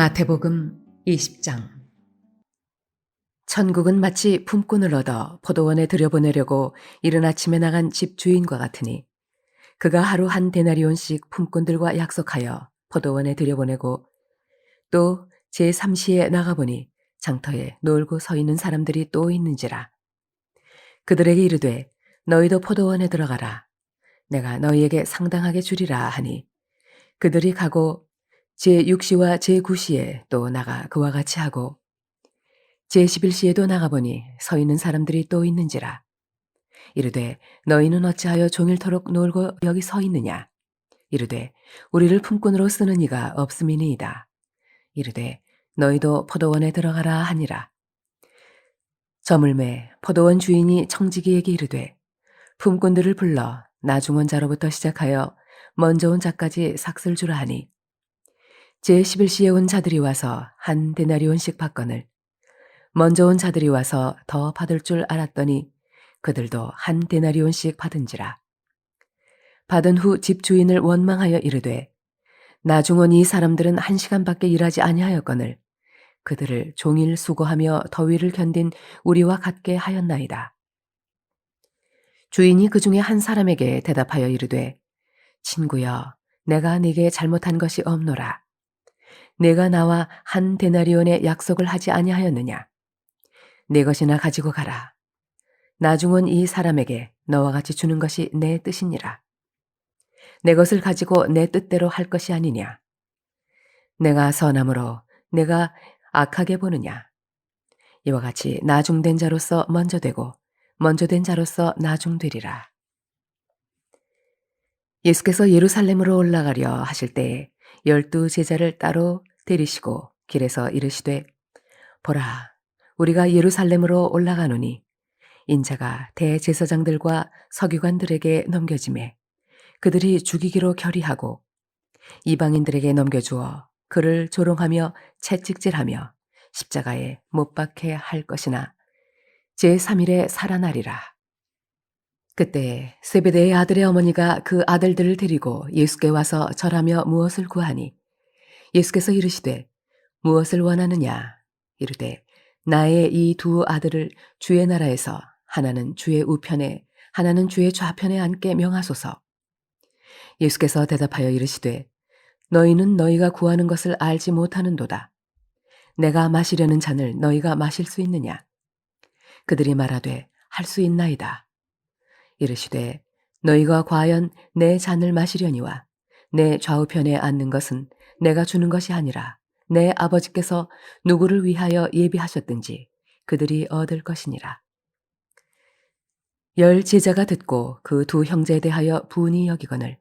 마태복음 20장. 천국은 마치 품꾼을 얻어 포도원에 들여보내려고 이른 아침에 나간 집 주인과 같으니 그가 하루 한 데나리온씩 품꾼들과 약속하여 포도원에 들여보내고 또 제3시에 나가보니 장터에 놀고 서 있는 사람들이 또 있는지라. 그들에게 이르되 너희도 포도원에 들어가라. 내가 너희에게 상당하게 주리라 하니 그들이 가고 제6시와 제9시에 또 나가 그와 같이 하고 제11시에도 나가보니 서 있는 사람들이 또 있는지라. 이르되 너희는 어찌하여 종일토록 놀고 여기 서 있느냐. 이르되 우리를 품꾼으로 쓰는 이가 없음이니이다. 이르되 너희도 포도원에 들어가라 하니라. 저물매 포도원 주인이 청지기에게 이르되 품꾼들을 불러 나중 온 자로부터 시작하여 먼저 온 자까지 삭슬 주라 하니 제11시에 온 자들이 와서 한 데나리온씩 받거늘 먼저 온 자들이 와서 더 받을 줄 알았더니 그들도 한 데나리온씩 받은지라. 받은 후 집주인을 원망하여 이르되 나중 온 이 사람들은 1시간밖에 일하지 아니하였거늘 그들을 종일 수고하며 더위를 견딘 우리와 같게 하였나이다. 주인이 그 중에 한 사람에게 대답하여 이르되 친구여 내가 네게 잘못한 것이 없노라. 내가 나와 한 데나리온의 약속을 하지 아니하였느냐. 내 것이나 가지고 가라. 나중 온 이 사람에게 너와 같이 주는 것이 내 뜻이니라. 내 것을 가지고 내 뜻대로 할 것이 아니냐. 내가 선함으로 내가 악하게 보느냐. 이와 같이 나중된 자로서 먼저 되고 먼저 된 자로서 나중되리라. 예수께서 예루살렘으로 올라가려 하실 때에 12 제자를 따로 데리시고 길에서 이르시되 보라 우리가 예루살렘으로 올라가노니 인자가 대제사장들과 서기관들에게 넘겨지매 그들이 죽이기로 결의하고 이방인들에게 넘겨주어 그를 조롱하며 채찍질하며 십자가에 못 박게 할 것이나 제3일에 살아나리라. 그때 세베대의 아들의 어머니가 그 아들들을 데리고 예수께 와서 절하며 무엇을 구하니 예수께서 이르시되 무엇을 원하느냐. 이르되 나의 이 두 아들을 주의 나라에서 하나는 주의 우편에 하나는 주의 좌편에 앉게 명하소서. 예수께서 대답하여 이르시되 너희는 너희가 구하는 것을 알지 못하는도다. 내가 마시려는 잔을 너희가 마실 수 있느냐. 그들이 말하되 할 수 있나이다. 이르시되 너희가 과연 내 잔을 마시려니와 내 좌우편에 앉는 것은 내가 주는 것이 아니라 내 아버지께서 누구를 위하여 예비하셨든지 그들이 얻을 것이니라. 10 제자가 듣고 그 두 형제에 대하여 분이 여기거늘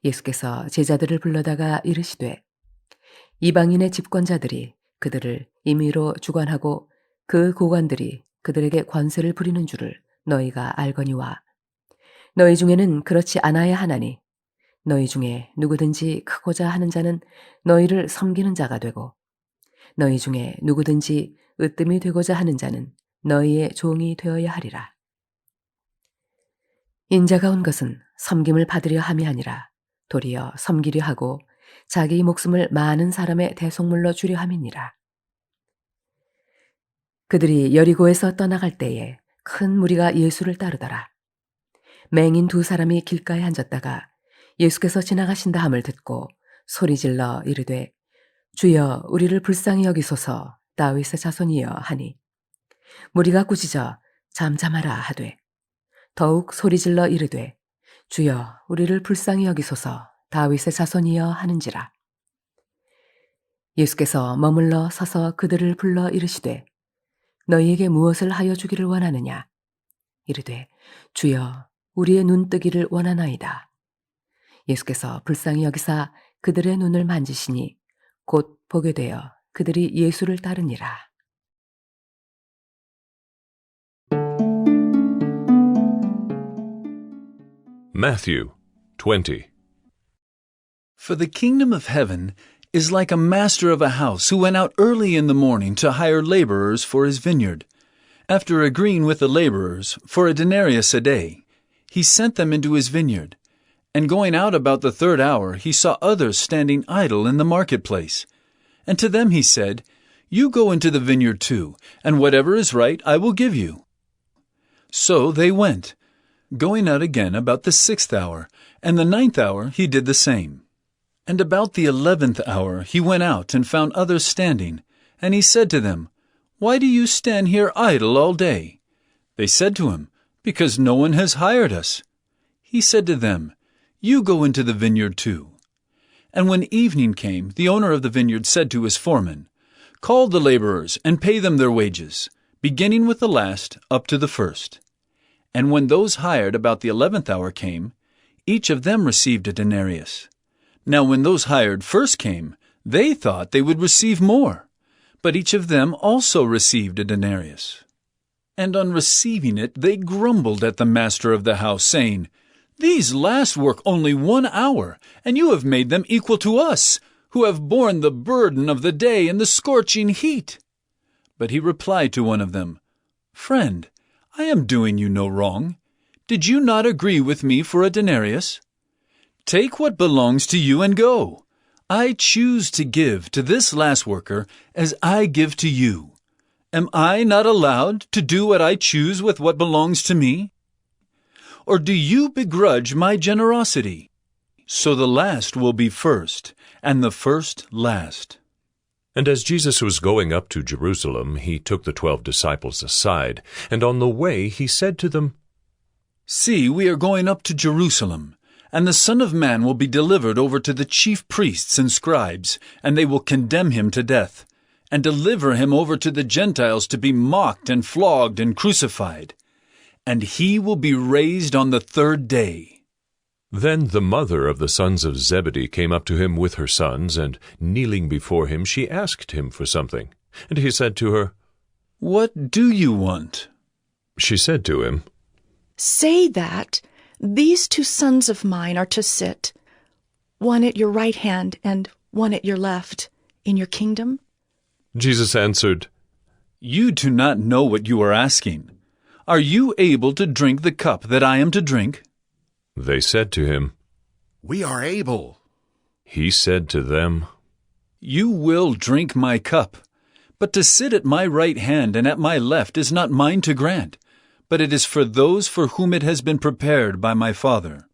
예수께서 제자들을 불러다가 이르시되 이방인의 집권자들이 그들을 임의로 주관하고 그 고관들이 그들에게 권세를 부리는 줄을 너희가 알거니와 너희 중에는 그렇지 않아야 하나니 너희 중에 누구든지 크고자 하는 자는 너희를 섬기는 자가 되고 너희 중에 누구든지 으뜸이 되고자 하는 자는 너희의 종이 되어야 하리라. 인자가 온 것은 섬김을 받으려 함이 아니라 도리어 섬기려 하고 자기 목숨을 많은 사람의 대속물로 주려 함이니라. 그들이 여리고에서 떠나갈 때에 큰 무리가 예수를 따르더라. 맹인 2 사람이 길가에 앉았다가 예수께서 지나가신다 함을 듣고 소리질러 이르되 주여 우리를 불쌍히 여기소서 다윗의 자손이여 하니 무리가 꾸짖어 잠잠하라 하되 더욱 소리질러 이르되 주여 우리를 불쌍히 여기소서 다윗의 자손이여 하는지라. 예수께서 머물러 서서 그들을 불러 이르시되 너희에게 무엇을 하여 주기를 원하느냐. 이르되 주여 우리의 눈 뜨기를 원하나이다. 예수께서 불쌍히 여기사 그들의 눈을 만지시니 곧 보게 되어 그들이 예수를 따르니라. Matthew 20. For the kingdom of heaven is like a master of a house who went out early in the morning to hire laborers for his vineyard. After agreeing with the laborers for a denarius a day, he sent them into his vineyard. And going out about the 3rd hour, he saw others standing idle in the marketplace. And to them he said, You go into the vineyard too, and whatever is right I will give you. So they went, going out again about the 6th hour, and the 9th hour he did the same. And about the 11th hour he went out and found others standing, and he said to them, Why do you stand here idle all day? They said to him, Because no one has hired us. He said to them, You go into the vineyard too. And when evening came, the owner of the vineyard said to his foreman, Call the laborers and pay them their wages, beginning with the last up to the first. And when those hired about the 11th hour came, each of them received a denarius. Now when those hired first came, they thought they would receive more, but each of them also received a denarius. And on receiving it, they grumbled at the master of the house, saying, These last work only 1 hour, and you have made them equal to us, who have borne the burden of the day and the scorching heat. But he replied to one of them, Friend, I am doing you no wrong. Did you not agree with me for a denarius? Take what belongs to you and go. I choose to give to this last worker as I give to you. Am I not allowed to do what I choose with what belongs to me? Or do you begrudge my generosity? So the last will be first, and the first last. And as Jesus was going up to Jerusalem, he took the 12 disciples aside, and on the way he said to them, See, we are going up to Jerusalem, and the Son of Man will be delivered over to the chief priests and scribes, and they will condemn him to death, and deliver him over to the Gentiles to be mocked and flogged and crucified. And he will be raised on the 3rd day. Then the mother of the sons of Zebedee came up to him with her sons, and kneeling before him, she asked him for something. And he said to her, What do you want? She said to him, Say that these 2 sons of mine are to sit, one at your right hand and one at your left, in your kingdom. Jesus answered, You do not know what you are asking. Are you able to drink the cup that I am to drink? They said to him, We are able. He said to them, You will drink my cup, but to sit at my right hand and at my left is not mine to grant, but it is for those for whom it has been prepared by my Father.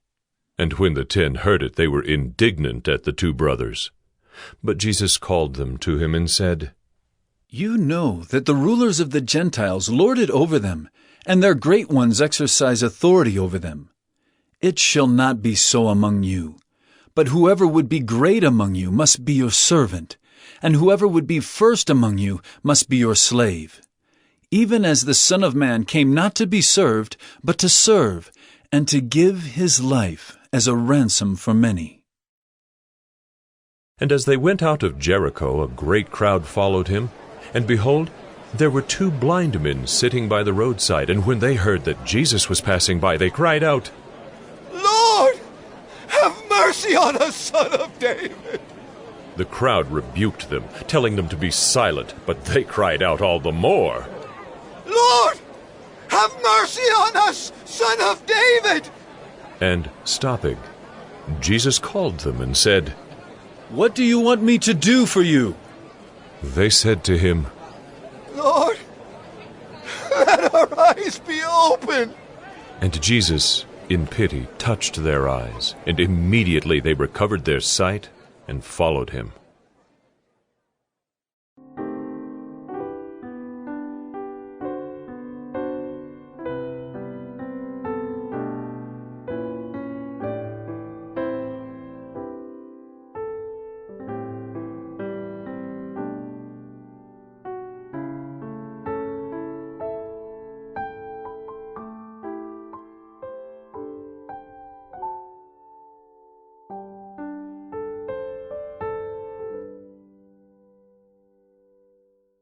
And when the 10 heard it, they were indignant at the 2 brothers. But Jesus called them to him and said, You know that the rulers of the Gentiles lord it over them, and their great ones exercise authority over them. It shall not be so among you. But whoever would be great among you must be your servant, and whoever would be first among you must be your slave. Even as the Son of Man came not to be served, but to serve, and to give his life as a ransom for many. And as they went out of Jericho, a great crowd followed him. And behold, there were 2 blind men sitting by the roadside, and when they heard that Jesus was passing by, they cried out, Lord, have mercy on us, Son of David. The crowd rebuked them, telling them to be silent, but they cried out all the more, Lord, have mercy on us, Son of David. And stopping, Jesus called them and said, What do you want me to do for you? They said to him, Lord, let our eyes be open. And Jesus, in pity, touched their eyes, and immediately they recovered their sight and followed him.